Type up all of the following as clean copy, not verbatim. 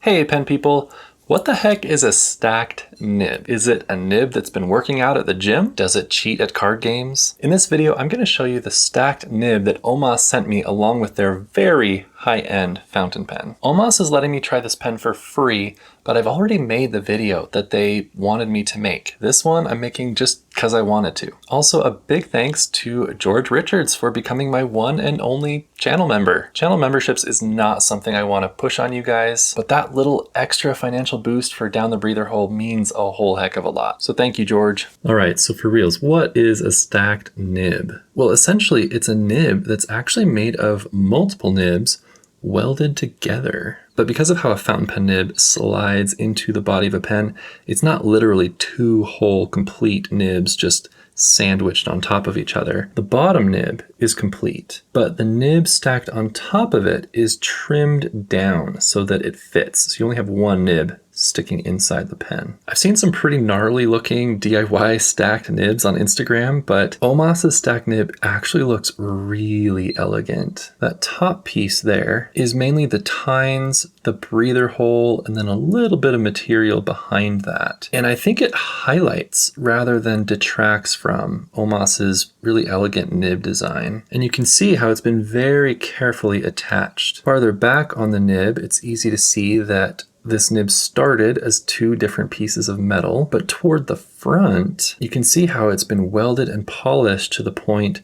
Hey pen people, what the heck is a stacked nib? Is it a nib that's been working out at the gym? Does it cheat at card games? In this video, I'm going to show you the stacked nib that Omas sent me along with their very high-end fountain pen. Omas is letting me try this pen for free, but I've already made the video that they wanted me to make. This one I'm making just because I wanted to. Also, a big thanks to George Richards for becoming my one and only channel member. Channel memberships is not something I want to push on you guys, but that little extra financial boost for Down the Breather Hole means a whole heck of a lot. So thank you, George. All right, so for reals, what is a stacked nib? Well, essentially, it's a nib that's actually made of multiple nibs welded together. But because of how a fountain pen nib slides into the body of a pen, it's not literally two whole complete nibs just sandwiched on top of each other. The bottom nib is complete, but the nib stacked on top of it is trimmed down so that it fits. So you only have one nib sticking inside the pen. I've seen some pretty gnarly looking DIY stacked nibs on Instagram, but Omas's stacked nib actually looks really elegant. That top piece there is mainly the tines, the breather hole, and then a little bit of material behind that. And I think it highlights rather than detracts from Omas's really elegant nib design. And you can see how it's been very carefully attached. Farther back on the nib, it's easy to see that this nib started as two different pieces of metal, but toward the front, you can see how it's been welded and polished to the point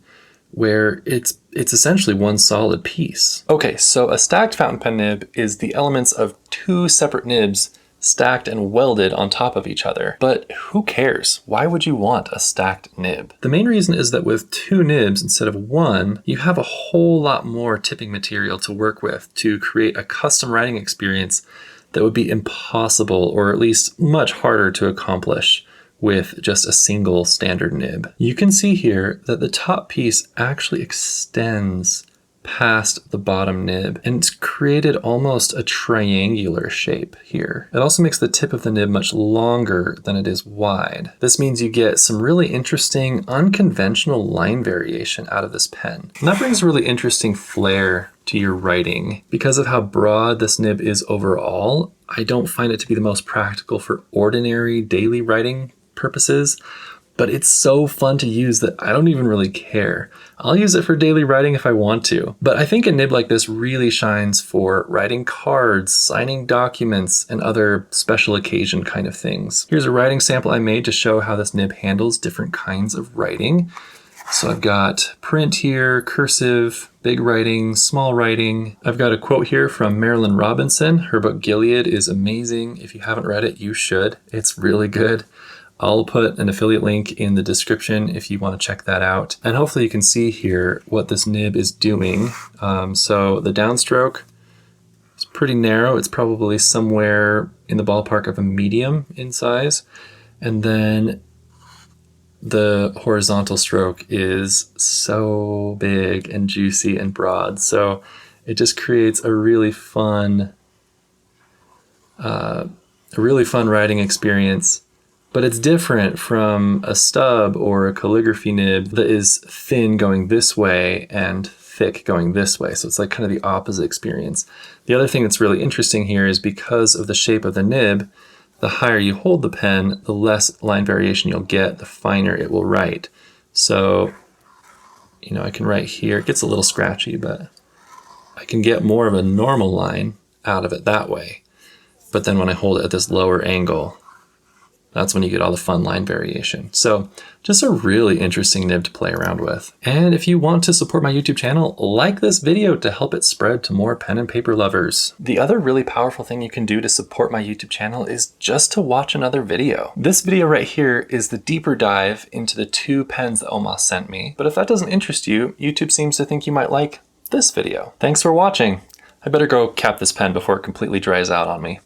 where it's essentially one solid piece. Okay, so a stacked fountain pen nib is the elements of two separate nibs stacked and welded on top of each other. But who cares? Why would you want a stacked nib? The main reason is that with two nibs instead of one, you have a whole lot more tipping material to work with to create a custom writing experience that would be impossible, or at least much harder to accomplish with just a single standard nib. You can see here that the top piece actually extends past the bottom nib, and it's created almost a triangular shape here. It also makes the tip of the nib much longer than it is wide. This means you get some really interesting, unconventional line variation out of this pen. And that brings a really interesting flair to your writing. Because of how broad this nib is overall, I don't find it to be the most practical for ordinary daily writing purposes, but it's so fun to use that I don't even really care. I'll use it for daily writing if I want to. But I think a nib like this really shines for writing cards, signing documents, and other special occasion kind of things. Here's a writing sample I made to show how this nib handles different kinds of writing. So I've got print here, cursive, big writing, small writing. I've got a quote here from Marilyn Robinson. Her book Gilead is amazing. If you haven't read it, you should. It's really good. I'll put an affiliate link in the description if you want to check that out. And hopefully you can see here what this nib is doing. So the downstroke is pretty narrow. It's probably somewhere in the ballpark of a medium in size. And then the horizontal stroke is so big and juicy and broad. So it just creates a really fun writing experience. But it's different from a stub or a calligraphy nib that is thin going this way and thick going this way. So it's like kind of the opposite experience. The other thing that's really interesting here is because of the shape of the nib, the higher you hold the pen, the less line variation you'll get, the finer it will write. So, I can write here. It gets a little scratchy, but I can get more of a normal line out of it that way. But then when I hold it at this lower angle, that's when you get all the fun line variation. So just a really interesting nib to play around with. And if you want to support my YouTube channel, like this video to help it spread to more pen and paper lovers. The other really powerful thing you can do to support my YouTube channel is just to watch another video. This video right here is the deeper dive into the two pens that Omas sent me. But if that doesn't interest you, YouTube seems to think you might like this video. Thanks for watching. I better go cap this pen before it completely dries out on me.